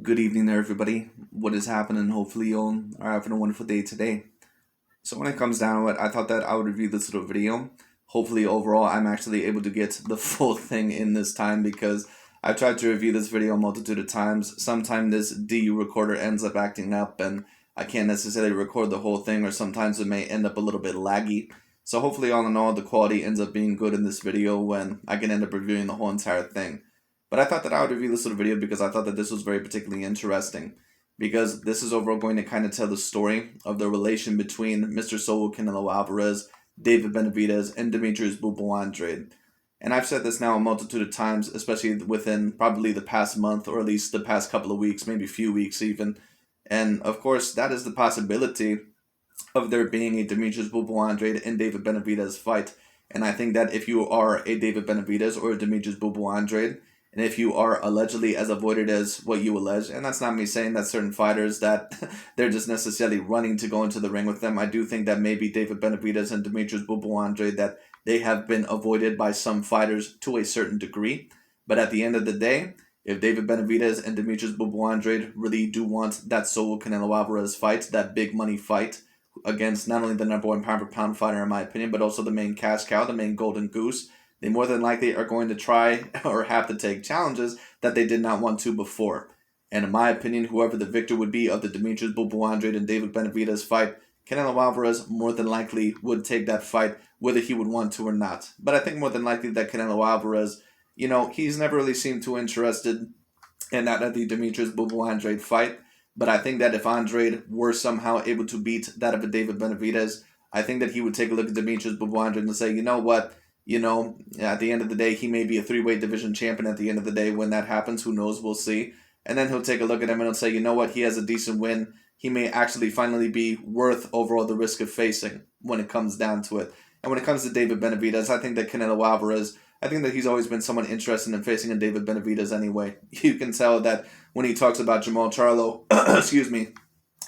Good evening there, everybody. What is happening? Hopefully, you all are having a wonderful day today. So, when it comes down to it, I thought that I would review this little video. Hopefully, overall, I'm actually able to get the full thing in this time because I've tried to review this video a multitude of times. Sometimes this DU recorder ends up acting up and I can't necessarily record the whole thing, or sometimes it may end up a little bit laggy. So, hopefully, all in all, the quality ends up being good in this video when I can end up reviewing the whole entire thing. But I thought that I would review this little video because I thought that this was very particularly interesting. Because this is overall going to kind of tell the story of the relation between Mr. Solo Canelo Alvarez, David Benavidez, and Demetrius Bubo Andrade. And I've said this now a multitude of times, especially within probably the past month, or at least the past couple of weeks, maybe a few weeks even. And of course, that is the possibility of there being a Demetrius Bubo Andrade and David Benavidez fight. And I think that if you are a David Benavidez or a Demetrius Bubo Andrade, and if you are allegedly as avoided as what you allege, and that's not me saying that certain fighters that they're just necessarily running to go into the ring with them. I do think that maybe David Benavidez and Demetrius Bubo Andrade, that they have been avoided by some fighters to a certain degree. But at the end of the day, if David Benavidez and Demetrius Bubo Andrade really do want that solo Canelo Alvarez fight, that big money fight against not only the number one pound for pound fighter in my opinion, but also the main cash cow, the main golden goose, they more than likely are going to try or have to take challenges that they did not want to before. And in my opinion, whoever the victor would be of the Demetrius Bubo Andrade and David Benavidez fight, Canelo Alvarez more than likely would take that fight whether he would want to or not. But I think more than likely that Canelo Alvarez, he's never really seemed too interested in that the Demetrius Bubo Andrade fight. But I think that if Andrade were somehow able to beat that of a David Benavidez, I think that he would take a look at Demetrius Bubo Andrade and say, you know what, at the end of the day, he may be a three-weight division champion at the end of the day when that happens. Who knows? We'll see. And then he'll take a look at him and he'll say, you know what? He has a decent win. He may actually finally be worth overall the risk of facing when it comes down to it. And when it comes to David Benavidez, I think that Canelo Alvarez, I think that he's always been someone interested in facing a David Benavidez anyway. You can tell that when he talks about Jamal Charlo, excuse me,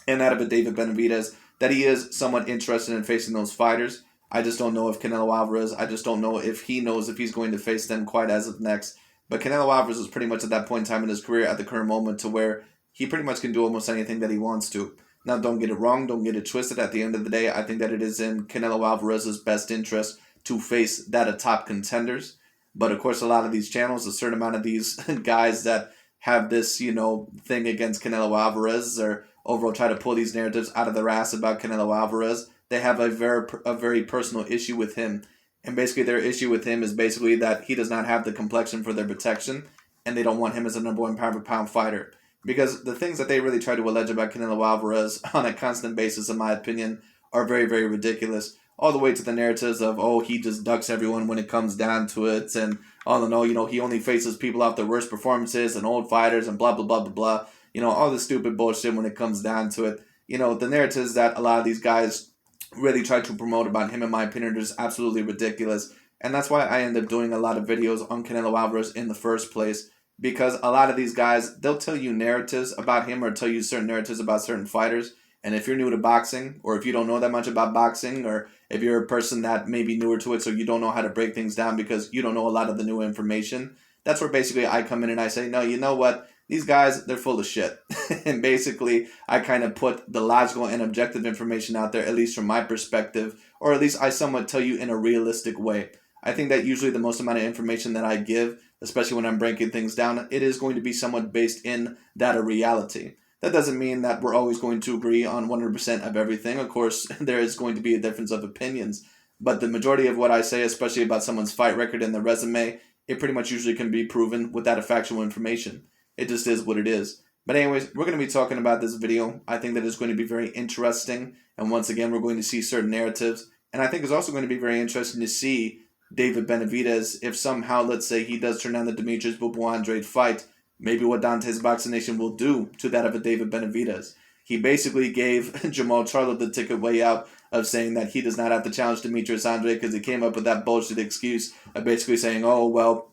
and that of a David Benavidez, that he is somewhat interested in facing those fighters. I just don't know if Canelo Alvarez, I just don't know if he knows if he's going to face them quite as of next. But Canelo Alvarez is pretty much at that point in time in his career at the current moment to where he pretty much can do almost anything that he wants to. Now, don't get it wrong, don't get it twisted. At the end of the day, I think that it is in Canelo Alvarez's best interest to face that of top contenders. But of course, a lot of these channels, a certain amount of these guys that have this, thing against Canelo Alvarez or overall try to pull these narratives out of their ass about Canelo Alvarez, they have a very personal issue with him. And basically their issue with him is basically that he does not have the complexion for their protection, and they don't want him as a number one pound for pound fighter. Because the things that they really try to allege about Canelo Alvarez on a constant basis, in my opinion, are very, very ridiculous. All the way to the narratives of, oh, he just ducks everyone when it comes down to it, and all in all, he only faces people off their worst performances and old fighters and blah, blah, blah, blah, blah. All this stupid bullshit when it comes down to it. The narratives that a lot of these guys really try to promote about him, in my opinion, is absolutely ridiculous. And that's why I end up doing a lot of videos on Canelo Alvarez in the first place. Because a lot of these guys, they'll tell you narratives about him or tell you certain narratives about certain fighters. And if you're new to boxing, or if you don't know that much about boxing, or if you're a person that may be newer to it so you don't know how to break things down because you don't know a lot of the new information, that's where basically I come in and I say, no, you know what? These guys, they're full of shit. And basically, I kind of put the logical and objective information out there, at least from my perspective, or at least I somewhat tell you in a realistic way. I think that usually the most amount of information that I give, especially when I'm breaking things down, it is going to be somewhat based in that of reality. That doesn't mean that we're always going to agree on 100% of everything. Of course, there is going to be a difference of opinions. But the majority of what I say, especially about someone's fight record and their resume, it pretty much usually can be proven with that factual information. It just is what it is. But anyways, we're going to be talking about this video. I think that it's going to be very interesting. And once again, we're going to see certain narratives. And I think it's also going to be very interesting to see David Benavidez, if somehow, let's say, he does turn down the Demetrius Bubo Andrade fight, maybe what Dante's Boxing Nation will do to that of a David Benavidez. He basically gave Jamal Charlo the ticket way out of saying that he does not have to challenge Demetrius Andrade because he came up with that bullshit excuse of basically saying, oh, well,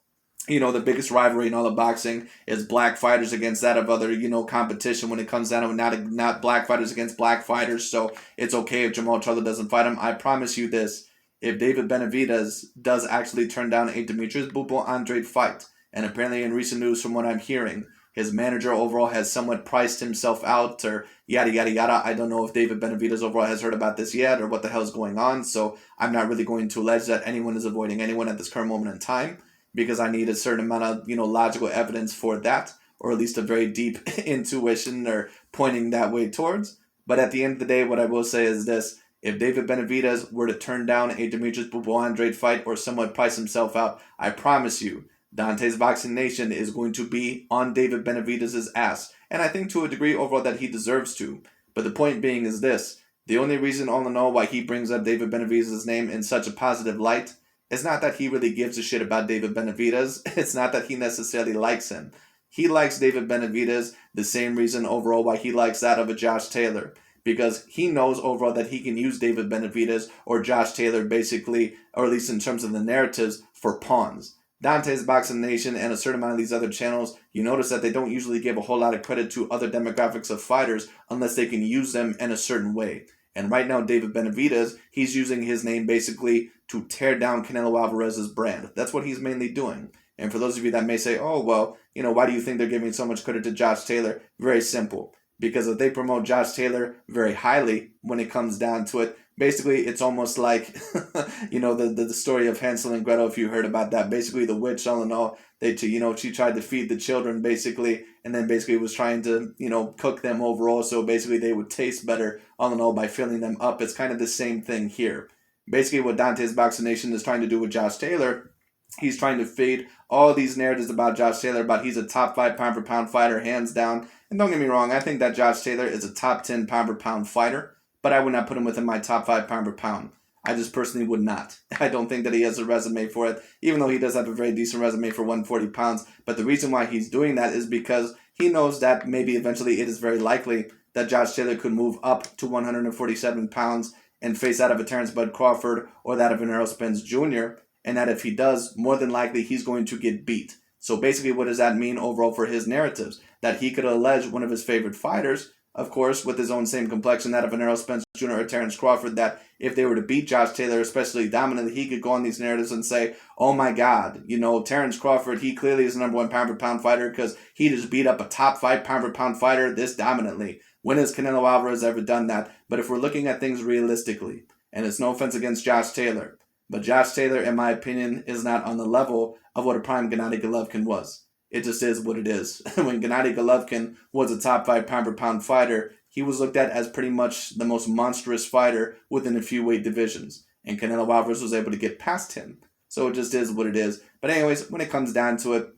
the biggest rivalry in all of boxing is black fighters against that of other, competition when it comes down to not black fighters against black fighters. So it's okay if Jamal Charlo doesn't fight him. I promise you this. If David Benavidez does actually turn down a Demetrius Bubo Andrade fight, and apparently in recent news from what I'm hearing, his manager overall has somewhat priced himself out, or yada yada yada. I don't know if David Benavidez overall has heard about this yet or what the hell is going on, so I'm not really going to allege that anyone is avoiding anyone at this current moment in time, because I need a certain amount of logical evidence for that, or at least a very deep intuition or pointing that way towards. But at the end of the day, what I will say is this: if David Benavidez were to turn down a Demetrius Andrade fight or somewhat price himself out, I promise you, Dante's Boxing Nation is going to be on David Benavidez' ass. And I think to a degree overall that he deserves to. But the point being is this: the only reason all in all why he brings up David Benavidez' name in such a positive light is not that he really gives a shit about David Benavidez. It's not that he necessarily likes him. He likes David Benavidez the same reason overall why he likes that of a Josh Taylor. Because he knows overall that he can use David Benavidez or Josh Taylor basically, or at least in terms of the narratives, for pawns. Dante's Boxing Nation and a certain amount of these other channels, you notice that they don't usually give a whole lot of credit to other demographics of fighters unless they can use them in a certain way. And right now, David Benavidez, he's using his name basically to tear down Canelo Alvarez's brand. That's what he's mainly doing. And for those of you that may say, oh, well, why do you think they're giving so much credit to Josh Taylor? Very simple. Because if they promote Josh Taylor very highly when it comes down to it, basically it's almost like, the story of Hansel and Gretel, if you heard about that. Basically the witch, all in all, she tried to feed the children basically, and then basically was trying to, cook them overall. So basically they would taste better, all in all, by filling them up. It's kind of the same thing here. Basically what Dante's Boxing Nation is trying to do with Josh Taylor, he's trying to feed all these narratives about Josh Taylor, about he's a top 5 pound-for-pound fighter, hands down. And don't get me wrong, I think that Josh Taylor is a top 10 pound-for-pound fighter, but I would not put him within my top 5 pound-for-pound. I just personally would not. I don't think that he has a resume for it, even though he does have a very decent resume for 140 pounds. But the reason why he's doing that is because he knows that maybe eventually it is very likely that Josh Taylor could move up to 147 pounds and face that of a Terrence Bud Crawford or that of an Errol Spence Jr., and that if he does, more than likely he's going to get beat. So basically what does that mean overall for his narratives? That he could allege one of his favorite fighters, of course, with his own same complexion, that of an Errol Spence Jr. or Terrence Crawford, that if they were to beat Josh Taylor, especially dominantly, he could go on these narratives and say, oh my God, Terrence Crawford, he clearly is the number 1 pound-for-pound fighter because he just beat up a top 5 pound-for-pound fighter this dominantly. When has Canelo Alvarez ever done that? But if we're looking at things realistically, and it's no offense against Josh Taylor, but Josh Taylor, in my opinion, is not on the level of what a prime Gennady Golovkin was. It just is what it is. When Gennady Golovkin was a top 5 pound-for-pound fighter, he was looked at as pretty much the most monstrous fighter within a few weight divisions. And Canelo Alvarez was able to get past him. So it just is what it is. But anyways, when it comes down to it,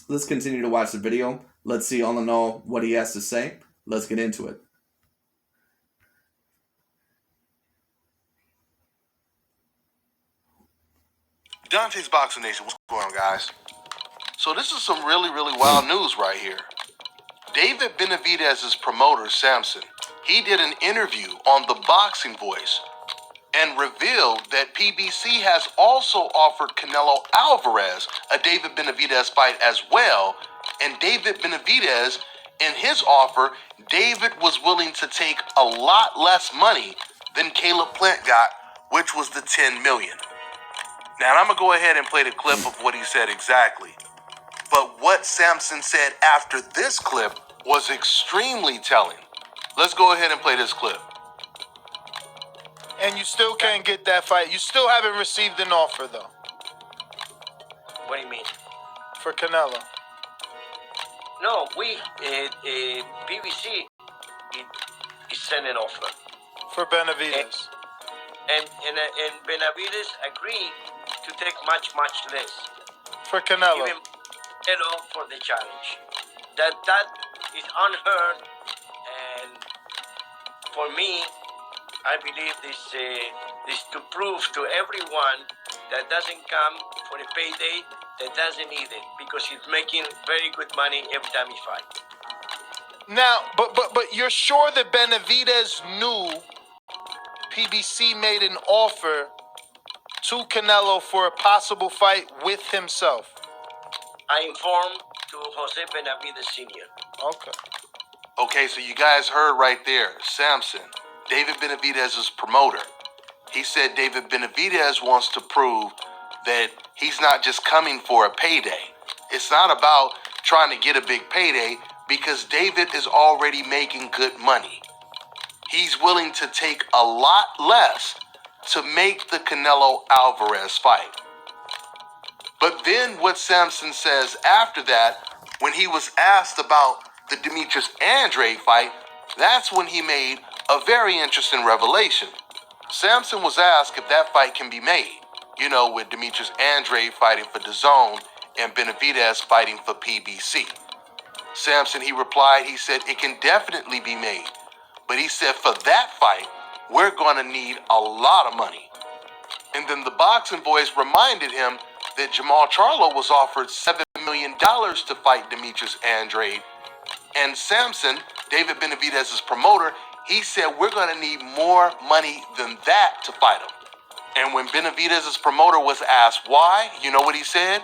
let's continue to watch the video. Let's see all in all what he has to say. Let's get into it. Dante's Boxing Nation, what's going on, guys? So this is some really, really wild news right here. David Benavidez's promoter, Samson, he did an interview on The Boxing Voice and revealed that PBC has also offered Canelo Alvarez a David Benavidez fight as well. And David Benavidez, in his offer, David was willing to take a lot less money than Caleb Plant got, which was the $10 million. Now, I'm going to go ahead and play the clip of what he said exactly. But what Samson said after this clip was extremely telling. Let's go ahead and play this clip. And you still can't get that fight. You still haven't received an offer, though. What do you mean? For Canelo. No, PBC is sending an offer. For Benavidez. And Benavidez agreed to take much less. For Canelo. Even Canelo for the challenge. That is unheard, and for me, I believe this to prove to everyone that doesn't come for a payday, that doesn't need it, because he's making very good money every time he fights. Now, but you're sure that Benavidez knew PBC made an offer to Canelo for a possible fight with himself? I informed to Jose Benavidez Sr. Okay, so you guys heard right there, Samson, David Benavidez's promoter. He said David Benavidez wants to prove that he's not just coming for a payday. It's not about trying to get a big payday because David is already making good money. He's willing to take a lot less to make the Canelo Alvarez fight. But then what Samson says after that, when he was asked about the Demetrius Andrade fight, that's when he made a very interesting revelation. Samson was asked if that fight can be made, with Demetrius Andrade fighting for DAZN and Benavidez fighting for PBC. Samson, he replied, he said it can definitely be made. But he said for that fight, we're going to need a lot of money. And then the boxing voice reminded him that Jamal Charlo was offered $7 million to fight Demetrius Andrade. And Samson, David Benavidez's promoter, he said we're going to need more money than that to fight him. And when Benavidez's promoter was asked why, you know what he said?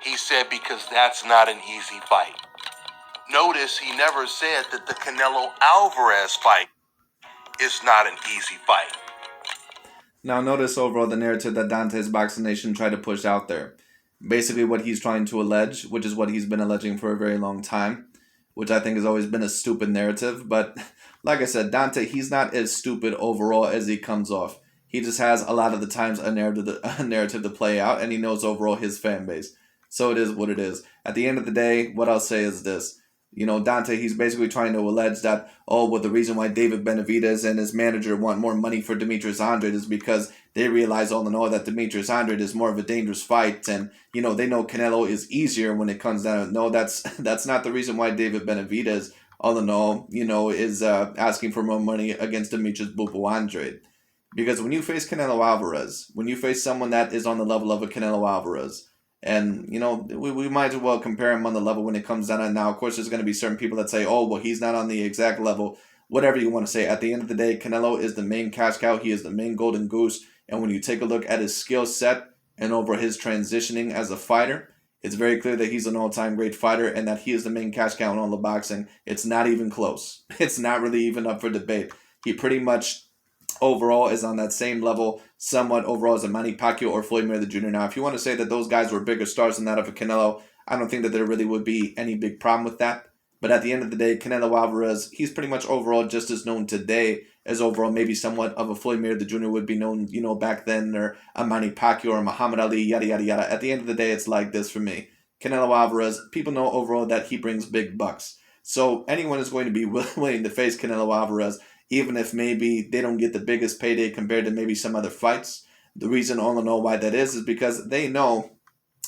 He said because that's not an easy fight. Notice he never said that the Canelo Alvarez fight is not an easy fight. Now notice overall the narrative that Dante's Boxing Nation tried to push out there. Basically what he's trying to allege, which is what he's been alleging for a very long time, which I think has always been a stupid narrative. But like I said, Dante, he's not as stupid overall as he comes off. He just has a lot of the times a narrative to play out, and he knows overall his fan base. So it is what it is. At the end of the day, what I'll say is this. Dante, he's basically trying to allege that, the reason why David Benavidez and his manager want more money for Demetrius Andrade is because they realize all in all that Demetrius Andrade is more of a dangerous fight, and, they know Canelo is easier when it comes down. No, that's not the reason why David Benavidez, all in all, is asking for more money against Demetrius Bubu Andrade. Because when you face Canelo Alvarez, when you face someone that is on the level of a Canelo Alvarez, and, we might as well compare him on the level when it comes down. And now, of course, there's going to be certain people that say, he's not on the exact level. Whatever you want to say. At the end of the day, Canelo is the main cash cow. He is the main golden goose. And when you take a look at his skill set and over his transitioning as a fighter, it's very clear that he's an all-time great fighter and that he is the main cash cow in all the boxing. It's not even close. It's not really even up for debate. He pretty much overall is on that same level, somewhat overall as a Manny Pacquiao or Floyd Mayweather Jr. Now, if you want to say that those guys were bigger stars than that of a Canelo, I don't think that there really would be any big problem with that. But at the end of the day, Canelo Alvarez, he's pretty much overall just as known today as overall maybe somewhat of a Floyd Mayweather Jr. would be known, back then, or a Manny Pacquiao or Muhammad Ali, yada, yada, yada. At the end of the day, it's like this for me. Canelo Alvarez, people know overall that he brings big bucks. So anyone is going to be willing to face Canelo Alvarez, even if maybe they don't get the biggest payday compared to maybe some other fights. The reason all in all why that is because they know,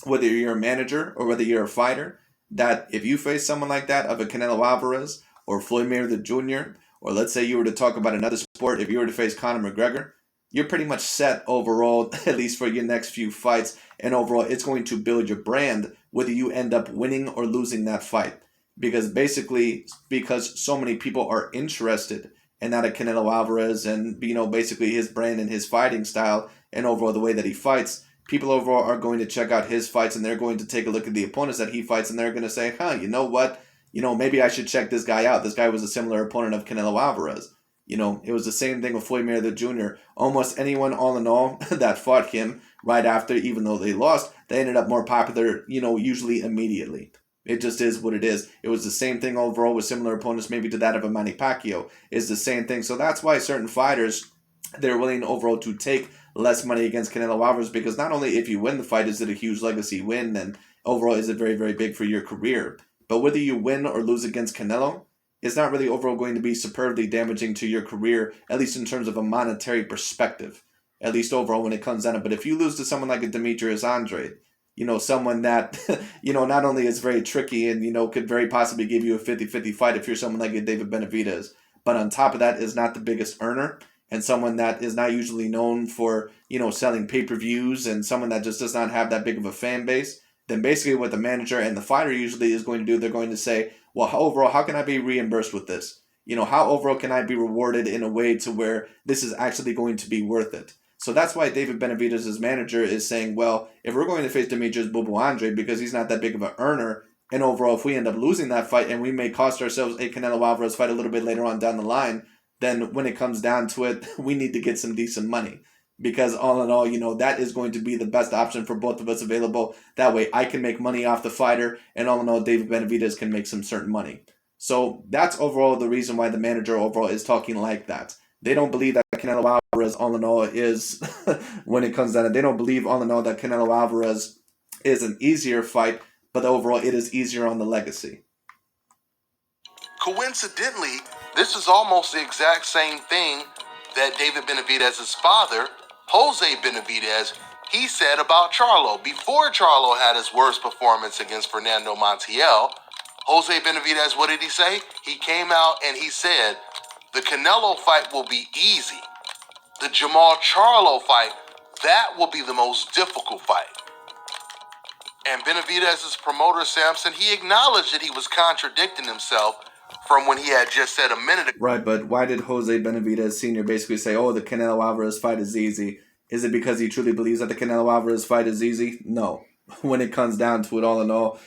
whether you're a manager or whether you're a fighter, that if you face someone like that of a Canelo Alvarez or Floyd Mayweather Jr., or let's say you were to talk about another sport, if you were to face Conor McGregor, you're pretty much set overall, at least for your next few fights, and overall it's going to build your brand whether you end up winning or losing that fight. Because so many people are interested and not a Canelo Alvarez and, basically his brand and his fighting style and overall the way that he fights, people overall are going to check out his fights and they're going to take a look at the opponents that he fights and they're going to say, you know what? Maybe I should check this guy out. This guy was a similar opponent of Canelo Alvarez. It was the same thing with Floyd Mayweather Jr. Almost anyone, all in all, that fought him right after, even though they lost, they ended up more popular, usually immediately. It just is what it is. It was the same thing overall with similar opponents, maybe to that of a Manny Pacquiao. It's the same thing. So that's why certain fighters, they're willing overall to take less money against Canelo Alvarez, because not only if you win the fight is it a huge legacy win, and overall is it very, very big for your career, but whether you win or lose against Canelo, it's not really overall going to be superbly damaging to your career, at least in terms of a monetary perspective, at least overall when it comes down to it. But if you lose to someone like a Demetrius Andrade, someone that, not only is very tricky and, could very possibly give you a 50-50 fight if you're someone like a David Benavidez, but on top of that is not the biggest earner and someone that is not usually known for, selling pay-per-views and someone that just does not have that big of a fan base, then basically what the manager and the fighter usually is going to do, they're going to say, well, overall, how can I be reimbursed with this? How overall can I be rewarded in a way to where this is actually going to be worth it? So that's why David Benavidez' manager is saying, well, if we're going to face Demetrius Bubu Andrade because he's not that big of an earner, and overall if we end up losing that fight and we may cost ourselves a Canelo Alvarez fight a little bit later on down the line, then when it comes down to it, we need to get some decent money. because all in all, that is going to be the best option for both of us available. That way I can make money off the fighter, and all in all, David Benavidez can make some certain money. So that's overall the reason why the manager overall is talking like that. They don't believe that Canelo Alvarez, all in all, is, when it comes down to it, they don't believe, all in all, that Canelo Alvarez is an easier fight, but overall it is easier on the legacy. Coincidentally, this is almost the exact same thing that David Benavidez's father, Jose Benavidez, he said about Charlo. Before Charlo had his worst performance against Fernando Montiel, Jose Benavidez, what did he say? He came out and he said, the Canelo fight will be easy. The Jamal Charlo fight, that will be the most difficult fight. And Benavidez's promoter, Sampson, he acknowledged that he was contradicting himself from when he had just said a minute ago. Right, but why did Jose Benavidez Sr. basically say, oh, the Canelo Alvarez fight is easy? Is it because he truly believes that the Canelo Alvarez fight is easy? No. When it comes down to it, all in all,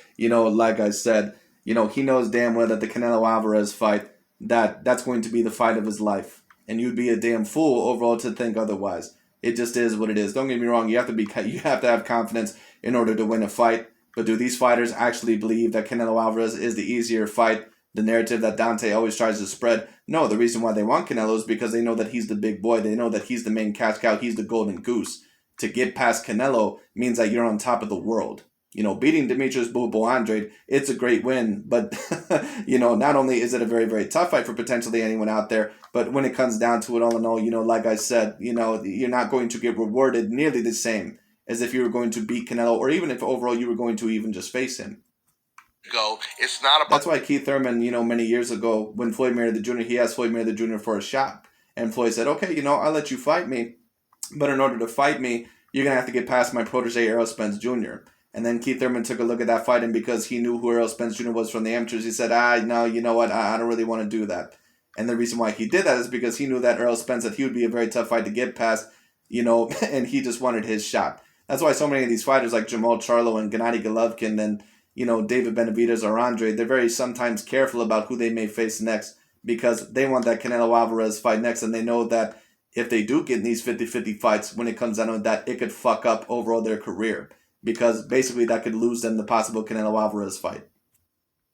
like I said, he knows damn well that the Canelo Alvarez fight, that's going to be the fight of his life. And you'd be a damn fool overall to think otherwise. It just is what it is. Don't get me wrong, you have to have confidence in order to win a fight. But do these fighters actually believe that Canelo Alvarez is the easier fight? The narrative that Dante always tries to spread. No, the reason why they want Canelo is because they know that he's the big boy. They know that he's the main cash cow. He's the golden goose. To get past Canelo means that you're on top of the world. Beating Demetrius Boo Andrade, it's a great win. But, not only is it a very, very tough fight for potentially anyone out there, but when it comes down to it, all in all, like I said, you're not going to get rewarded nearly the same as if you were going to beat Canelo, or even if overall you were going to even just face him. It's not about. That's why Keith Thurman, many years ago, when Floyd Mayweather Jr., he asked Floyd Mayweather Jr. for a shot. And Floyd said, okay, I'll let you fight me. But in order to fight me, you're going to have to get past my protege, Errol Spence Jr. And then Keith Thurman took a look at that fight, and because he knew who Errol Spence Jr. was from the amateurs, he said, no, you know what, I don't really want to do that. And the reason why he did that is because he knew that Errol Spence, that he would be a very tough fight to get past, and he just wanted his shot. That's why so many of these fighters like Jamal Charlo and Gennady Golovkin and David Benavidez or Andrade, they're very sometimes careful about who they may face next because they want that Canelo Alvarez fight next, and they know that if they do get in these 50-50 fights, when it comes down to that, it could fuck up overall their career because basically that could lose them the possible Canelo Alvarez fight.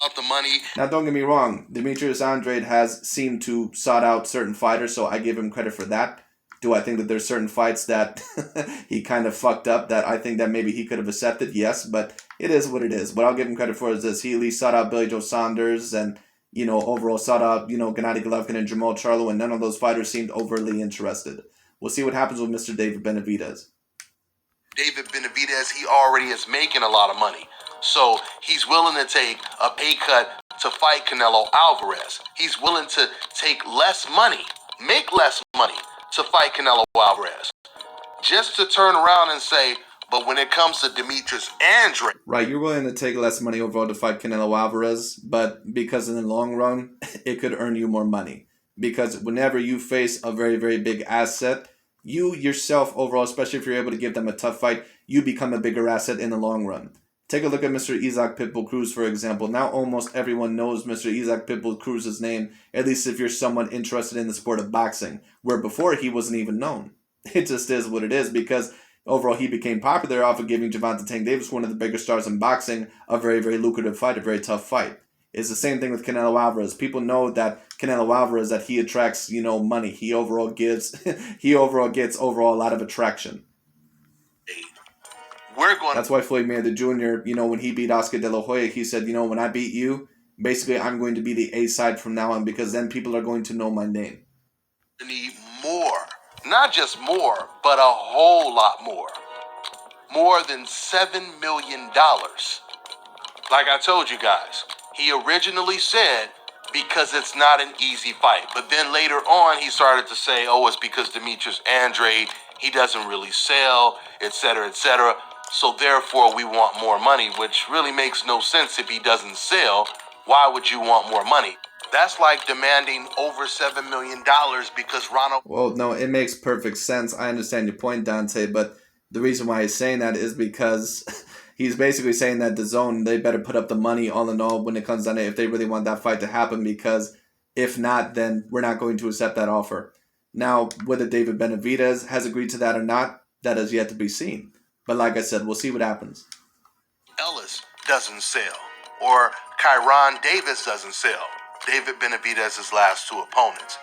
Up the money. Now, don't get me wrong, Demetrius Andrade has seemed to sought out certain fighters, so I give him credit for that. Do I think that there's certain fights that he kind of fucked up that I think that maybe he could have accepted? Yes, but it is what it is. What I'll give him credit for is this. He at least sought out Billy Joe Saunders and, overall sought out, Gennady Golovkin and Jamal Charlo, and none of those fighters seemed overly interested. We'll see what happens with Mr. David Benavidez. David Benavidez, he already is making a lot of money. So he's willing to take a pay cut to fight Canelo Alvarez. He's willing to take less money, make less money to fight Canelo Alvarez. Just to turn around and say, but when it comes to Demetrius Andrade. Right, you're willing to take less money overall to fight Canelo Alvarez, but because in the long run, it could earn you more money. Because whenever you face a very, very big asset, you yourself overall, especially if you're able to give them a tough fight, you become a bigger asset in the long run. Take a look at Mr. Isaac Pitbull Cruz, for example. Now almost everyone knows Mr. Isaac Pitbull Cruz's name, at least if you're somewhat interested in the sport of boxing, where before he wasn't even known. It just is what it is, because overall he became popular off of giving Gervonta Tank Davis, one of the bigger stars in boxing, a very, very lucrative fight, a very tough fight. It's the same thing with Canelo Alvarez. People know that Canelo Alvarez, that he attracts, money. He overall gets overall a lot of attraction. That's why Floyd Mayweather Jr., when he beat Oscar De La Hoya, he said, when I beat you, basically I'm going to be the A side from now on, because then people are going to know my name. Need more. Not just more, but a whole lot more. More than $7 million. Like I told you guys, he originally said because it's not an easy fight. But then later on, he started to say, it's because Demetrius Andrade, he doesn't really sell, etc., etc. So therefore, we want more money, which really makes no sense if he doesn't sell. Why would you want more money? That's like demanding over $7 million because Ronald... Well, no, it makes perfect sense. I understand your point, Dante, but the reason why he's saying that is because he's basically saying that DAZN, they better put up the money all in all when it comes down to if they really want that fight to happen, because if not, then we're not going to accept that offer. Now, whether David Benavidez has agreed to that or not, that is yet to be seen. But like I said, we'll see what happens. Ellis doesn't sell, or Kyron Davis doesn't sell, David Benavidez's last two opponents.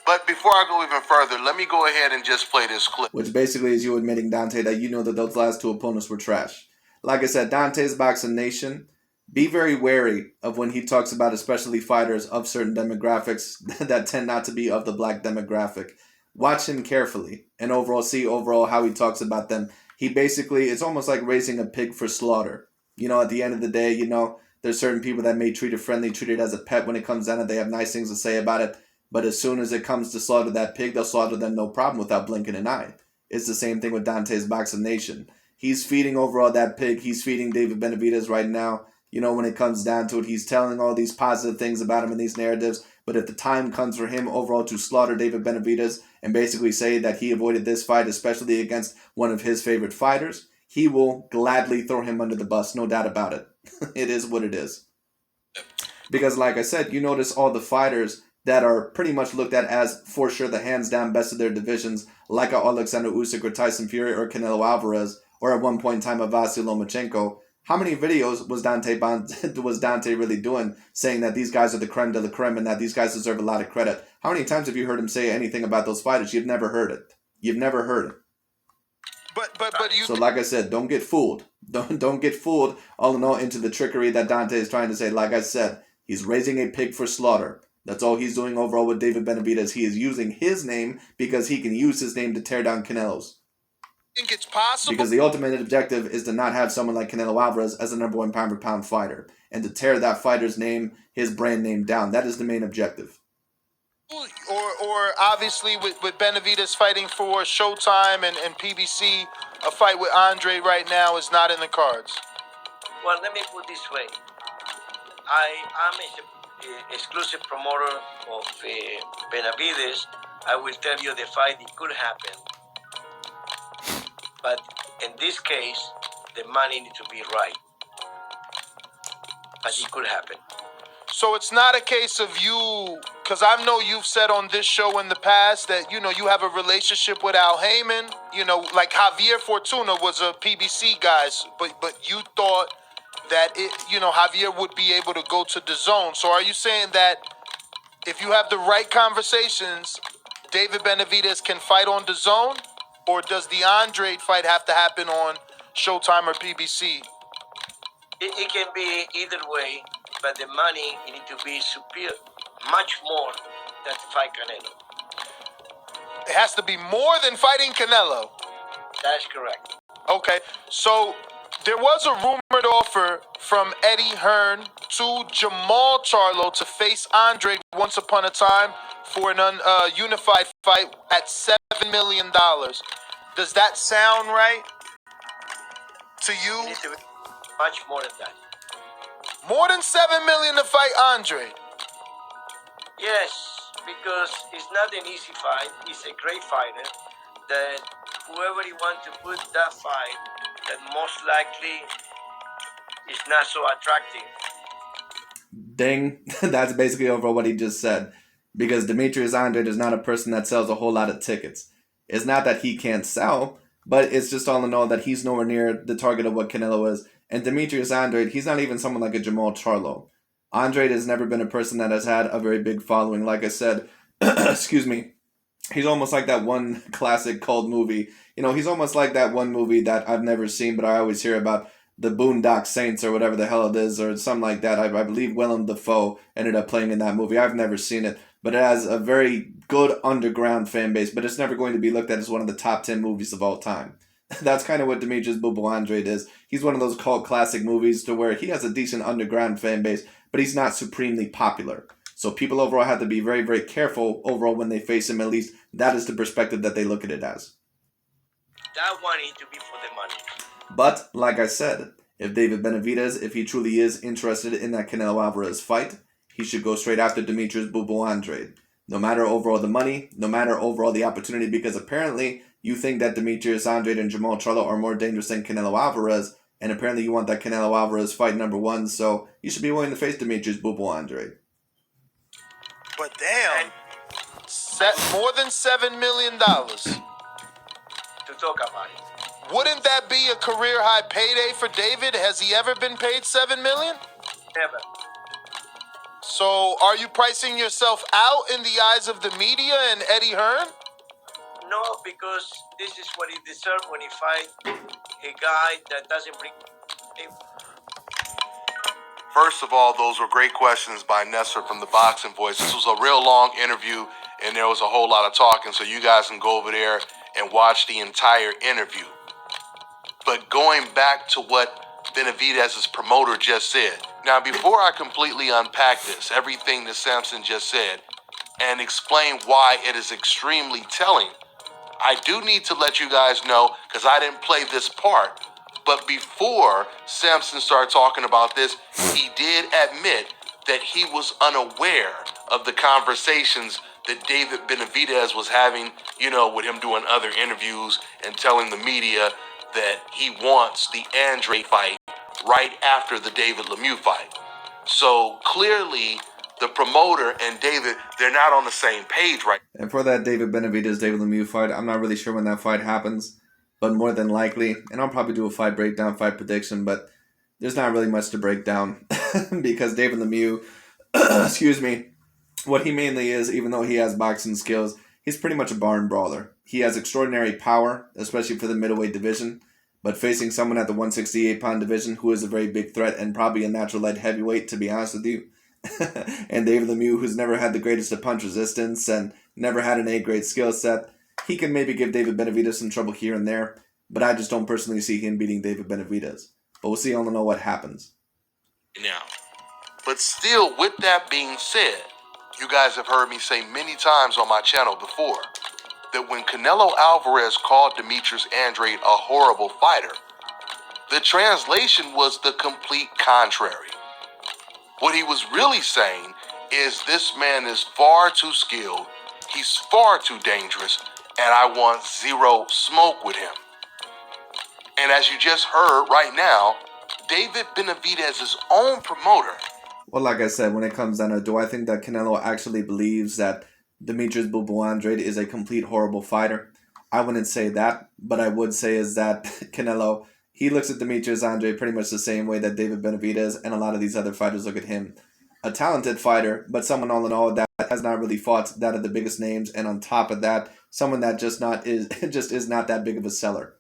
But before I go even further, let me go ahead and just play this clip. Which basically is you admitting, Dante, that you know that those last two opponents were trash. Like I said, Dante's Boxing Nation, be very wary of when he talks about especially fighters of certain demographics that tend not to be of the black demographic. Watch him carefully and see how he talks about them. He basically, it's almost like raising a pig for slaughter. You know, at the end of the day, you know, there's certain people that may treat it friendly, treat it as a pet when it comes down and they have nice things to say about it. But as soon as it comes to slaughter that pig, they'll slaughter them no problem without blinking an eye. It's the same thing with Dante's Boxing Nation. He's feeding that pig. He's feeding David Benavidez right now. You know, when it comes down to it, he's telling all these positive things about him in these narratives. But if the time comes for him to slaughter David Benavidez and basically say that he avoided this fight, especially against one of his favorite fighters, he will gladly throw him under the bus, no doubt about it. It is what it is. Because like I said, you notice all the fighters that are pretty much looked at as, for sure, the hands-down best of their divisions, like a Alexander Usyk or Tyson Fury or Canelo Alvarez, or at one point in time a Vasyl Lomachenko. How many videos was Dante really doing saying that these guys are the creme de la creme and that these guys deserve a lot of credit? How many times have you heard him say anything about those fighters? You've never heard it. You've never heard it. But you. So like I said, don't get fooled. Don't get fooled all in all into the trickery that Dante is trying to say. Like I said, he's raising a pig for slaughter. That's all he's doing overall with David Benavidez. He is using his name because he can use his name to tear down Canelo's. Think it's possible? Because the ultimate objective is to not have someone like Canelo Alvarez as the number one pound for pound fighter and to tear that fighter's name, his brand name down. That is the main objective. Or obviously with Benavidez fighting for Showtime and PBC, a fight with Andrade right now is not in the cards. Well, let me put it this way. I am an exclusive promoter of Benavidez. I will tell you the fight, it could happen. But in this case, the money needs to be right. But it could happen. So it's not a case of you, because I know you've said on this show in the past that, you know, you have a relationship with Al Heyman. You know, like Javier Fortuna was a PBC guy, but you thought that, Javier would be able to go to DAZN. So are you saying that if you have the right conversations, David Benavidez can fight on DAZN? Or does the Andrade fight have to happen on Showtime or PBC? It can be either way, but the money needs to be superior, much more than to fight Canelo. It has to be more than fighting Canelo. That's correct. Okay, so there was a rumored offer from Eddie Hearn to Jamal Charlo to face Andrade once upon a time for an unified fight at $7 million. Does that sound right to you? It needs to be much more than that. More than $7 million to fight Andrade? Yes, because it's not an easy fight. He's a great fighter. That whoever he wants to put that fight, that most likely is not so attractive. Ding. That's basically over what he just said. Because Demetrius Andrade is not a person that sells a whole lot of tickets. It's not that he can't sell, but it's just all in all that he's nowhere near the target of what Canelo is. And Demetrius Andrade, he's not even someone like a Jamal Charlo. Andrade has never been a person that has had a very big following. Like I said, excuse me, he's almost like that one classic cult movie. You know, he's almost like that one movie that I've never seen, but I always hear about, the Boondock Saints or whatever the hell it is, or something like that. I believe Willem Dafoe ended up playing in that movie. I've never seen it, but it has a very good underground fan base, but it's never going to be looked at as one of the top 10 movies of all time. That's kind of what Demetrius Boo Boo Andrade is. He's one of those cult classic movies to where he has a decent underground fan base, but he's not supremely popular. So people overall have to be very, very careful overall when they face him. At least that is the perspective that they look at it as. That one needs to be for the money. But, like I said, if David Benavidez, if he truly is interested in that Canelo Alvarez fight, he should go straight after Demetrius Boo Boo Andrade. No matter overall the money, no matter overall the opportunity, because apparently you think that Demetrius Andrade and Jamal Charlo are more dangerous than Canelo Alvarez, and apparently you want that Canelo Alvarez fight number one, so you should be willing to face Demetrius Boo Boo Andrade. But damn. More than $7 million. To talk about it. Wouldn't that be a career high payday for David? Has he ever been paid $7 million? Never. So are you pricing yourself out in the eyes of the media and Eddie Hearn? No, because this is what he deserves when he fight a guy that doesn't bring him. First of all, those were great questions by Nestor from the Boxing Voice. This was a real long interview, and there was a whole lot of talking, so you guys can go over there and watch the entire interview. But going back to what Benavidez's promoter just said. Now, before I completely unpack this, everything that Samson just said, and explain why it is extremely telling, I do need to let you guys know, because I didn't play this part, but before Samson started talking about this, he did admit that he was unaware of the conversations that David Benavidez was having, with him doing other interviews and telling the media that he wants the Andrade fight right after the David Lemieux fight. So clearly, the promoter and David, they're not on the same page right now. And for that David Benavidez, David Lemieux fight, I'm not really sure when that fight happens, but more than likely, and I'll probably do a fight breakdown, fight prediction, but there's not really much to break down because David Lemieux, excuse me, what he mainly is, even though he has boxing skills, he's pretty much a barn brawler. He has extraordinary power, especially for the middleweight division, but facing someone at the 168-pound division who is a very big threat and probably a natural light heavyweight, to be honest with you, and David Lemieux, who's never had the greatest of punch resistance and never had an A-grade skill set, he can maybe give David Benavidez some trouble here and there, but I just don't personally see him beating David Benavidez. But we'll see. I don't know what happens. Now, but still, with that being said, you guys have heard me say many times on my channel before that when Canelo Alvarez called Demetrius Andrade a horrible fighter, the translation was the complete contrary. What he was really saying is this man is far too skilled, he's far too dangerous, and I want zero smoke with him. And as you just heard right now, David Benavidez's own promoter. Well, like I said, when it comes down to, do I think that Canelo actually believes that Demetrius Boo Boo Andrade is a complete horrible fighter? I wouldn't say that, but I would say is that Canelo, he looks at Demetrius Andrade pretty much the same way that David Benavidez and a lot of these other fighters look at him. A talented fighter, but someone all in all that has not really fought that of the biggest names, and on top of that, someone that just is not that big of a seller.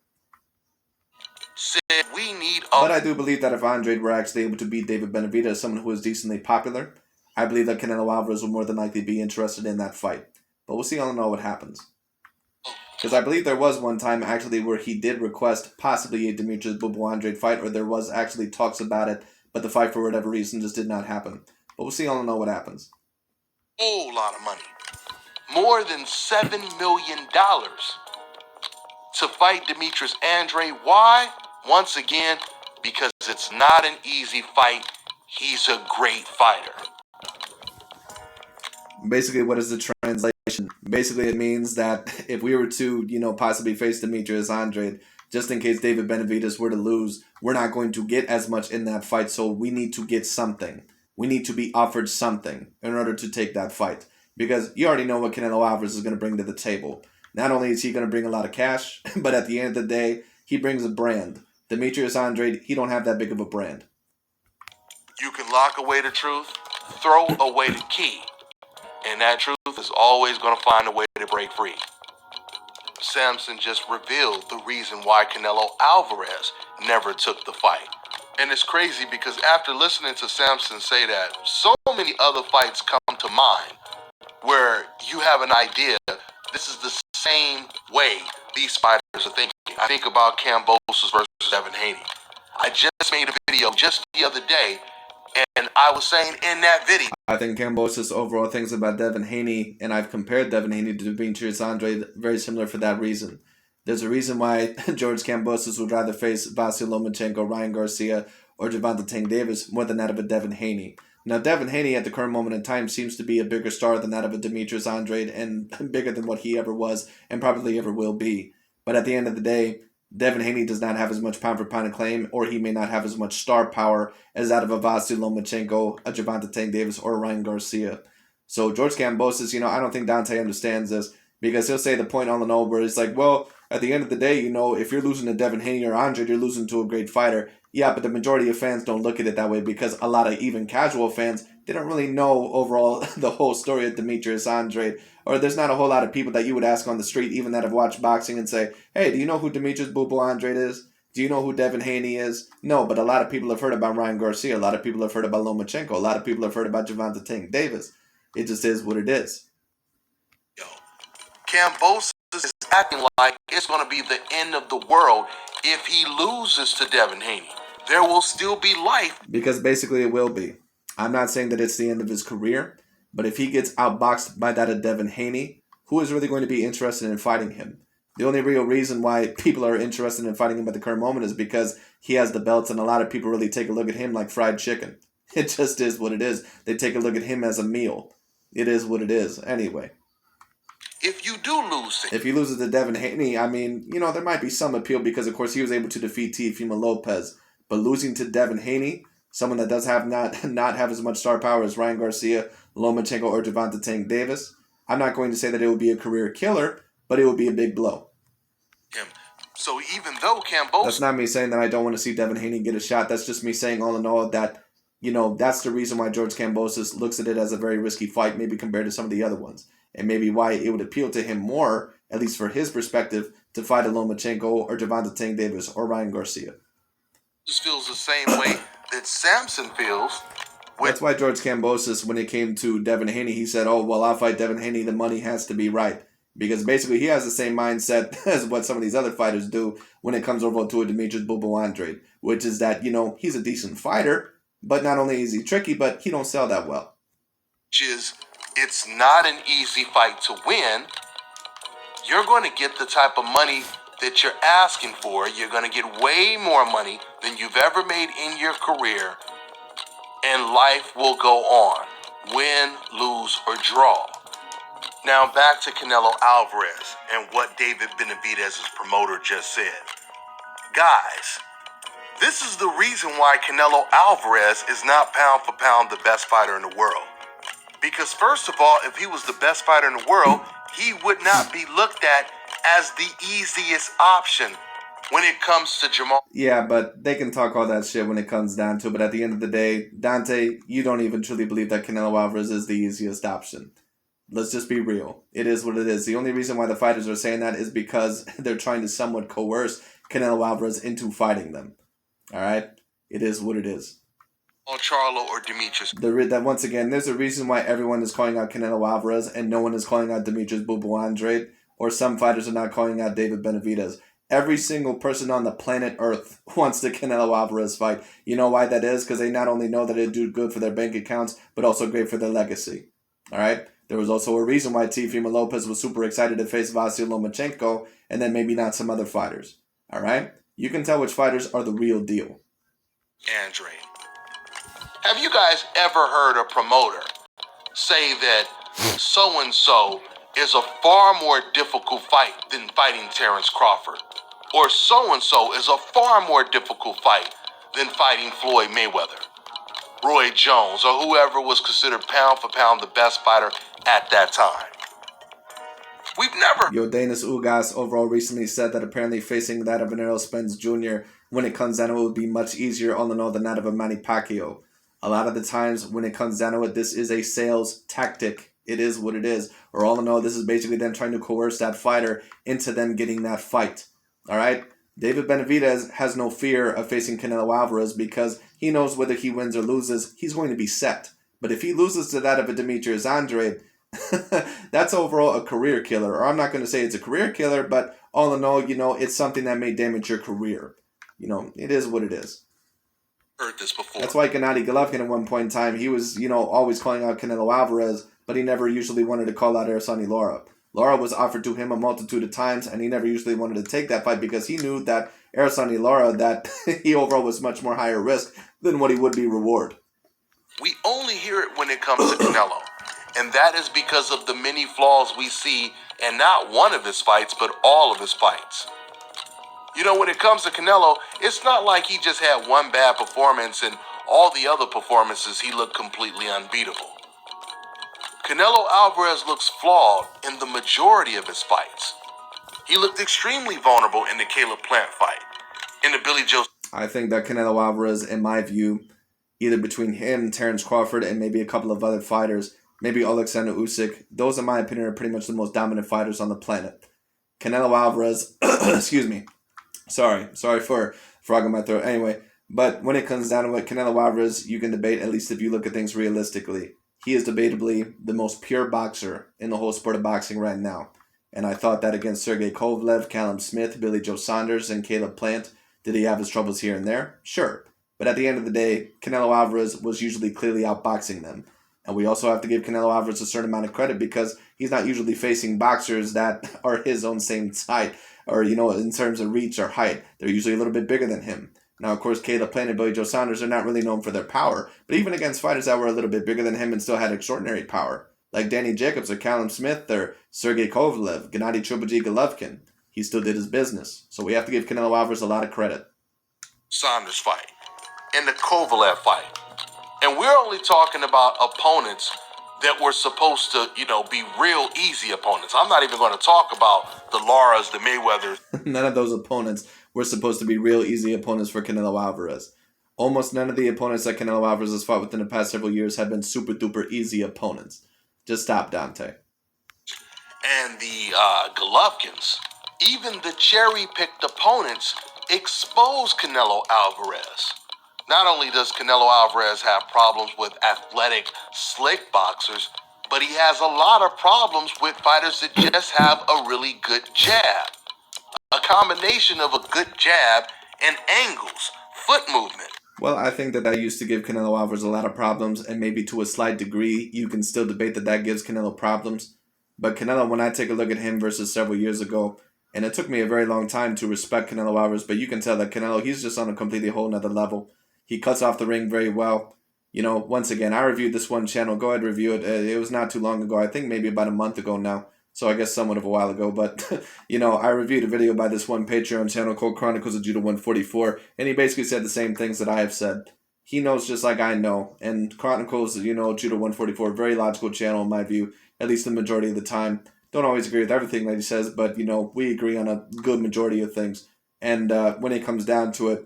Said we need But I do believe that if Andrade were actually able to beat David Benavidez, someone who is decently popular, I believe that Canelo Alvarez will more than likely be interested in that fight. But we'll see all in all what happens. Because I believe there was one time actually where he did request possibly a Demetrius Boo Boo Andrade fight, or there was actually talks about it, but the fight for whatever reason just did not happen. But we'll see all in all what happens. a whole lot of money. More than $7 million to fight Demetrius Andrade. Why? Once again, because it's not an easy fight. He's a great fighter. Basically, what is the translation? Basically, it means that if we were to, possibly face Demetrius Andrade, just in case David Benavidez were to lose, we're not going to get as much in that fight, so we need to get something. We need to be offered something in order to take that fight. Because you already know what Canelo Alvarez is going to bring to the table. Not only is he going to bring a lot of cash, but at the end of the day, he brings a brand. Demetrius Andrade, he don't have that big of a brand. You can lock away the truth, throw away the key, and that truth is always going to find a way to break free. Samson just revealed the reason why Canelo Alvarez never took the fight. And it's crazy because after listening to Samson say that, so many other fights come to mind where you have an idea. This is the same way these fighters are thinking. I think about Kambosos versus Devin Haney. I just made a video just the other day, and I was saying in that video, I think Kambosos overall thinks about Devin Haney, and I've compared Devin Haney to Demetrius Andrade very similar for that reason. There's a reason why George Kambosos would rather face Vasyl Lomachenko, Ryan Garcia, or Gervonta Tank Davis more than that of a Devin Haney. Now, Devin Haney at the current moment in time seems to be a bigger star than that of a Demetrius Andrade, and bigger than what he ever was and probably ever will be. But at the end of the day, Devin Haney does not have as much pound-for-pound acclaim, or he may not have as much star power as that of a Vasyl Lomachenko, a Gervonta Tank Davis, or a Ryan Garcia. So George Kambosos, I don't think Dante understands this because he'll say the point on and on where it's like, well, at the end of the day, if you're losing to Devin Haney or Andrade, you're losing to a great fighter. Yeah, but the majority of fans don't look at it that way because a lot of even casual fans, they don't really know overall the whole story of Demetrius Andrade. Or there's not a whole lot of people that you would ask on the street, even that have watched boxing, and say, hey, do you know who Demetrius Boo Boo Andrade is? Do you know who Devin Haney is? No, but a lot of people have heard about Ryan Garcia. A lot of people have heard about Lomachenko. A lot of people have heard about Gervonta Tank Davis. It just is what it is. Yo, Kambosos is acting like it's going to be the end of the world if he loses to Devin Haney. There will still be life. Because basically it will be. I'm not saying that it's the end of his career, but if he gets outboxed by that of Devin Haney, who is really going to be interested in fighting him? The only real reason why people are interested in fighting him at the current moment is because he has the belts, and a lot of people really take a look at him like fried chicken. It just is what it is. They take a look at him as a meal. It is what it is. Anyway. If you do lose it. If he loses to Devin Haney, there might be some appeal because, of course, he was able to defeat Teofimo Lopez. But losing to Devin Haney, someone that does have not have as much star power as Ryan Garcia, Lomachenko, or Gervonta Tank Davis, I'm not going to say that it would be a career killer, but it would be a big blow. So even though Kambosos... That's not me saying that I don't want to see Devin Haney get a shot. That's just me saying all in all that, that's the reason why George Kambosos looks at it as a very risky fight, maybe compared to some of the other ones. And maybe why it would appeal to him more, at least for his perspective, to fight a Lomachenko or Gervonta Tank Davis or Ryan Garcia. Just feels the same way that Samson feels. That's why George Kambosos, when it came to Devin Haney, he said, oh, well, I'll fight Devin Haney. The money has to be right. Because basically he has the same mindset as what some of these other fighters do when it comes over to a Demetrius Boo Boo Andrade, which is that, he's a decent fighter, but not only is he tricky, but he don't sell that well. It's not an easy fight to win. You're going to get the type of money that you're asking for. You're going to get way more money than you've ever made in your career, and life will go on, win, lose, or draw. Now back to Canelo Alvarez and what David Benavidez's promoter just said. Guys, this is the reason why Canelo Alvarez is not pound for pound the best fighter in the world. Because first of all, if he was the best fighter in the world, he would not be looked at as the easiest option when it comes to Jamal. Yeah, but they can talk all that shit when it comes down to it. But at the end of the day, Dante, you don't even truly believe that Canelo Alvarez is the easiest option. Let's just be real. It is what it is. The only reason why the fighters are saying that is because they're trying to somewhat coerce Canelo Alvarez into fighting them. All right? It is what it is. Charlo or Demetrius. That once again, there's a reason why everyone is calling out Canelo Alvarez and no one is calling out Demetrius Boo Boo Andrade, or some fighters are not calling out David Benavidez. Every single person on the planet Earth wants the Canelo Alvarez fight. You know why that is? Because they not only know that it'd do good for their bank accounts, but also great for their legacy. All right? There was also a reason why Teofimo Lopez was super excited to face Vasyl Lomachenko, and then maybe not some other fighters. All right? You can tell which fighters are the real deal. Andrade. Have you guys ever heard a promoter say that so-and-so is a far more difficult fight than fighting Terrence Crawford? Or so-and-so is a far more difficult fight than fighting Floyd Mayweather, Roy Jones, or whoever was considered pound for pound the best fighter at that time? We've never... Yordenis Ugas overall recently said that apparently facing that of an Errol Spence Jr. when it comes down to it would be much easier all in all than that of a Manny Pacquiao. A lot of the times when it comes down to it, this is a sales tactic. It is what it is. Or all in all, this is basically them trying to coerce that fighter into them getting that fight. All right? David Benavidez has no fear of facing Canelo Alvarez because he knows whether he wins or loses, he's going to be set. But if he loses to that of a Demetrius Andrade, that's overall a career killer. Or I'm not going to say it's a career killer, but all in all, it's something that may damage your career. It is what it is. Heard this before. That's why Gennady Golovkin at one point in time, he was, always calling out Canelo Alvarez, but he never usually wanted to call out Erislandy Lara. Lara was offered to him a multitude of times, and he never usually wanted to take that fight because he knew that Erislandy Lara, that he overall was much more higher risk than what he would be reward. We only hear it when it comes to Canelo, and that is because of the many flaws we see in not one of his fights, but all of his fights. When it comes to Canelo, it's not like he just had one bad performance and all the other performances he looked completely unbeatable. Canelo Alvarez looks flawed in the majority of his fights. He looked extremely vulnerable in the Caleb Plant fight. In the Billy Joe... I think that Canelo Alvarez, in my view, either between him, Terrence Crawford, and maybe a couple of other fighters, maybe Alexander Usyk, those in my opinion are pretty much the most dominant fighters on the planet. Canelo Alvarez, excuse me, sorry for frogging my throat. Anyway, but when it comes down to it, Canelo Alvarez, you can debate, at least if you look at things realistically. He is debatably the most pure boxer in the whole sport of boxing right now. And I thought that against Sergey Kovalev, Callum Smith, Billy Joe Saunders, and Caleb Plant, did he have his troubles here and there? Sure. But at the end of the day, Canelo Alvarez was usually clearly outboxing them. And we also have to give Canelo Alvarez a certain amount of credit because he's not usually facing boxers that are his own same height or, in terms of reach or height. They're usually a little bit bigger than him. Now, of course, Caleb Plant and Billy Joe Saunders are not really known for their power, but even against fighters that were a little bit bigger than him and still had extraordinary power, like Danny Jacobs or Callum Smith or Sergey Kovalev, Gennady Triple G Golovkin, he still did his business. So we have to give Canelo Alvarez a lot of credit. Saunders fight and the Kovalev fight. And we're only talking about opponents that were supposed to, be real easy opponents. I'm not even going to talk about the Lauras, the Mayweathers. None of those opponents were supposed to be real easy opponents for Canelo Alvarez. Almost none of the opponents that Canelo Alvarez has fought within the past several years have been super duper easy opponents. Just stop, Dante. And the Golovkins, even the cherry-picked opponents expose Canelo Alvarez. Not only does Canelo Alvarez have problems with athletic, slick boxers, but he has a lot of problems with fighters that just have a really good jab. A combination of a good jab and angles, foot movement. Well, I think that used to give Canelo Alvarez a lot of problems, and maybe to a slight degree, you can still debate that gives Canelo problems. But Canelo, when I take a look at him versus several years ago, and it took me a very long time to respect Canelo Alvarez, but you can tell that Canelo, he's just on a completely whole nother level. He cuts off the ring very well. Once again, I reviewed this one channel. Go ahead and review it. It was not too long ago. I think maybe about a month ago now. So I guess somewhat of a while ago. But, I reviewed a video by this one Patreon channel called Chronicles of Judo 144. And he basically said the same things that I have said. He knows just like I know. And Chronicles, Judo 144, very logical channel in my view. At least the majority of the time. Don't always agree with everything that he says. But, we agree on a good majority of things. And when it comes down to it,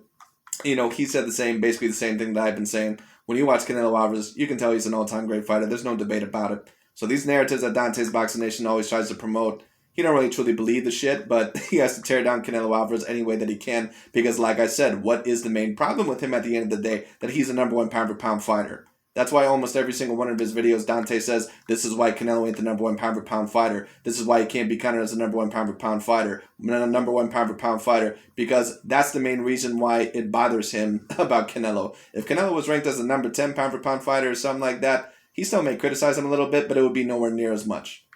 he said basically the same thing that I've been saying. When you watch Canelo Alvarez, you can tell he's an all-time great fighter. There's no debate about it. So these narratives that Dante's Boxing Nation always tries to promote, he don't really truly believe the shit, but he has to tear down Canelo Alvarez any way that he can because, like I said, what is the main problem with him at the end of the day? That he's a number one pound-for-pound fighter. That's why almost every single one of his videos, Dante says, this is why Canelo ain't the number one pound-for-pound fighter. This is why he can't be counted as the number one pound-for-pound fighter. Number one pound-for-pound fighter, because that's the main reason why it bothers him about Canelo. If Canelo was ranked as the number 10 pound-for-pound fighter or something like that, he still may criticize him a little bit, but it would be nowhere near as much.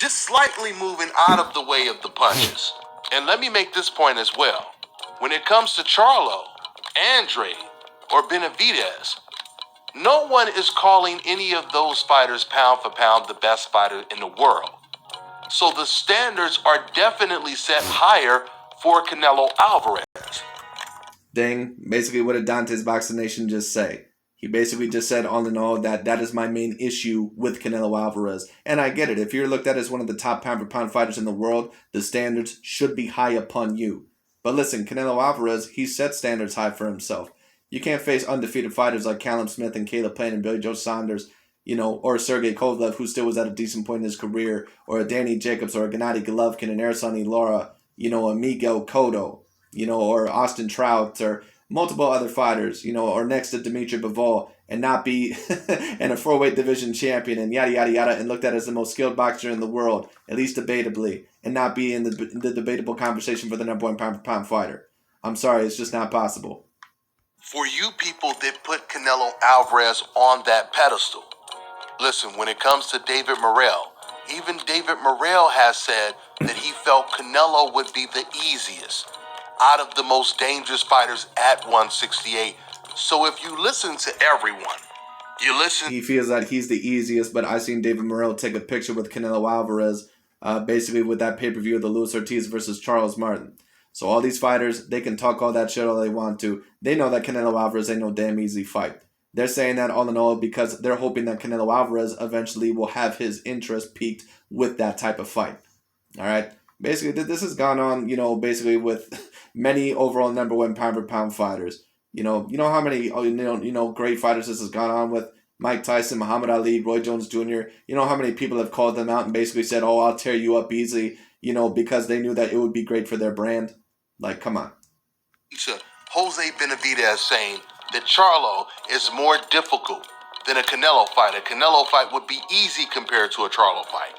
Just slightly moving out of the way of the punches. And let me make this point as well. When it comes to Charlo, Andrade, or Benavidez, no one is calling any of those fighters pound for pound the best fighter in the world. So the standards are definitely set higher for Canelo Alvarez. Dang, basically what did Dante's Boxing Nation just say? He basically just said all in all that is my main issue with Canelo Alvarez. And I get it. If you're looked at as one of the top pound-for-pound fighters in the world, the standards should be high upon you. But listen, Canelo Alvarez, he set standards high for himself. You can't face undefeated fighters like Callum Smith and Caleb Plant and Billy Joe Saunders, or Sergey Kovalev, who still was at a decent point in his career, or a Danny Jacobs, or a Gennady Golovkin and Ersani Lara, a Miguel Cotto, or Austin Trout, or multiple other fighters, or next to Dimitri Bivol, and not be in a 4-weight division champion and yada, yada, yada, and looked at as the most skilled boxer in the world, at least debatably, and not be in the debatable conversation for the number one pound-for-pound fighter. I'm sorry, it's just not possible. For you people that put Canelo Alvarez on that pedestal, listen, when it comes to David Morrell, even David Morrell has said that he felt Canelo would be the easiest out of the most dangerous fighters at 168. So if you listen to everyone, he feels that he's the easiest, but I seen David Morrell take a picture with Canelo Alvarez, basically with that pay-per-view of the Luis Ortiz versus Charles Martin. So all these fighters, they can talk all that shit all they want to. They know that Canelo Alvarez ain't no damn easy fight. They're saying that all in all because they're hoping that Canelo Alvarez eventually will have his interest piqued with that type of fight. All right. Basically, this has gone on, basically with many overall number one pound for pound fighters. You know how many great fighters this has gone on with. Mike Tyson, Muhammad Ali, Roy Jones Jr. You know how many people have called them out and basically said, "Oh, I'll tear you up easily," because they knew that it would be great for their brand. Like, come on. Jose Benavidez saying that Charlo is more difficult than a Canelo fight. A Canelo fight would be easy compared to a Charlo fight.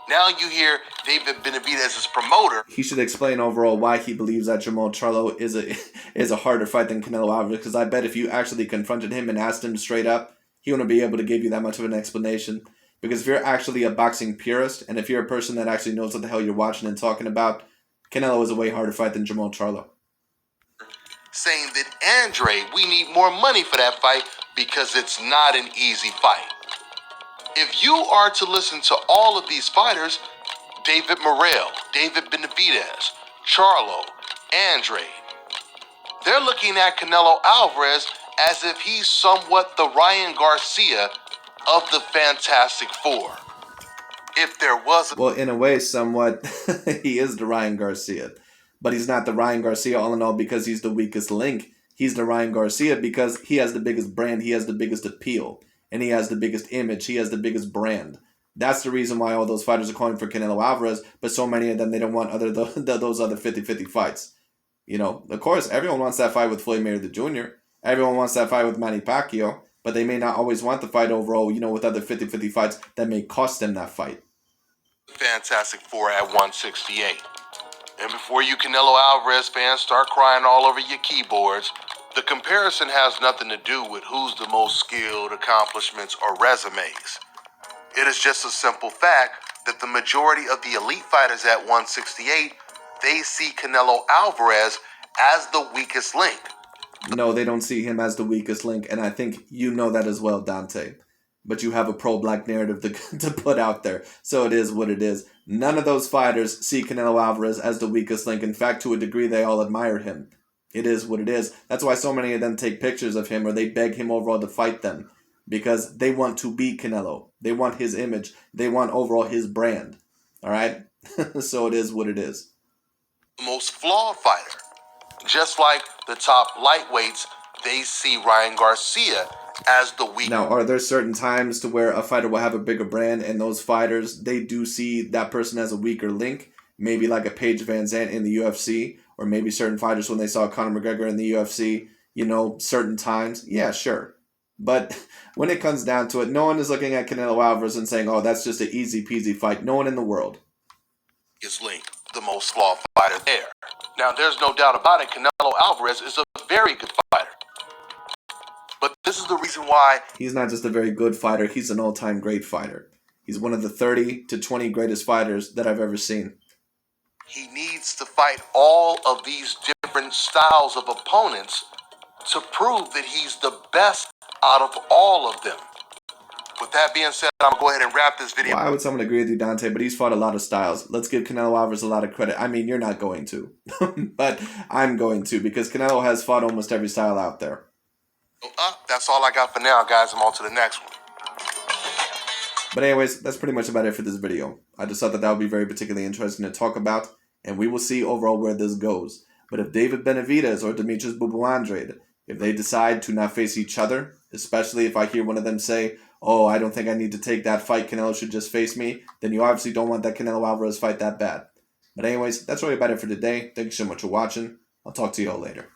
Now you hear David Benavidez's promoter. He should explain overall why he believes that Jermall Charlo is a harder fight than Canelo Alvarez, because I bet if you actually confronted him and asked him straight up, he wouldn't be able to give you that much of an explanation. Because if you're actually a boxing purist, and if you're a person that actually knows what the hell you're watching and talking about, Canelo is a way harder fight than Jermall Charlo. Saying that Andrade, we need more money for that fight because it's not an easy fight. If you are to listen to all of these fighters, David Morrell, David Benavidez, Charlo, Andrade, they're looking at Canelo Alvarez as if he's somewhat the Ryan Garcia of the Fantastic Four. If there was well, in a way, somewhat, he is the Ryan Garcia. But he's not the Ryan Garcia all in all because he's the weakest link. He's the Ryan Garcia because he has the biggest brand, he has the biggest appeal, and he has the biggest image, he has the biggest brand. That's the reason why all those fighters are calling for Canelo Alvarez, but so many of them, they don't want those other 50-50 fights. Of course, everyone wants that fight with Floyd Mayweather Jr. Everyone wants that fight with Manny Pacquiao, but they may not always want the fight overall, with other 50-50 fights that may cost them that fight. Fantastic Four at 168. And before you Canelo Alvarez fans start crying all over your keyboards, the comparison has nothing to do with who's the most skilled, accomplishments, or resumes. It is just a simple fact that the majority of the elite fighters at 168, they see Canelo Alvarez as the weakest link. No, they don't see him as the weakest link, and I think you know that as well, Dante. But you have a pro-black narrative to put out there, so it is what it is. None of those fighters see Canelo Alvarez as the weakest link. In fact, to a degree, they all admire him. It is what it is. That's why so many of them take pictures of him or they beg him overall to fight them. Because they want to beat Canelo. They want his image. They want overall his brand. All right? So it is what it is. The most flawed fighter. Just like the top lightweights, they see Ryan Garcia as the weak. Now, are there certain times to where a fighter will have a bigger brand and those fighters, they do see that person as a weaker link? Maybe like a Paige Van Zandt in the UFC, or maybe certain fighters when they saw Conor McGregor in the UFC, certain times. Yeah, sure. But when it comes down to it, no one is looking at Canelo Alvarez and saying, oh, that's just an easy peasy fight. No one in the world. Is Link, the most flawed fighter there. Now, there's no doubt about it, Canelo Alvarez is a very good fighter. But this is the reason why. He's not just a very good fighter, he's an all-time great fighter. He's one of the 30 to 20 greatest fighters that I've ever seen. He needs to fight all of these different styles of opponents to prove that he's the best out of all of them. With that being said, I'm going to go ahead and wrap this video. Why would someone agree with you, Dante? But he's fought a lot of styles. Let's give Canelo Alvarez a lot of credit. I mean, you're not going to. But I'm going to, because Canelo has fought almost every style out there. That's all I got for now, guys. I'm on to the next one. But anyways, that's pretty much about it for this video. I just thought that would be very particularly interesting to talk about, and we will see overall where this goes. But if David Benavidez or Demetrius Bubu Andrade, if they decide to not face each other, especially if I hear one of them say, oh, I don't think I need to take that fight, Canelo should just face me, then you obviously don't want that Canelo Alvarez fight that bad. But anyways, that's really about it for today. Thank you so much for watching. I'll talk to you all later.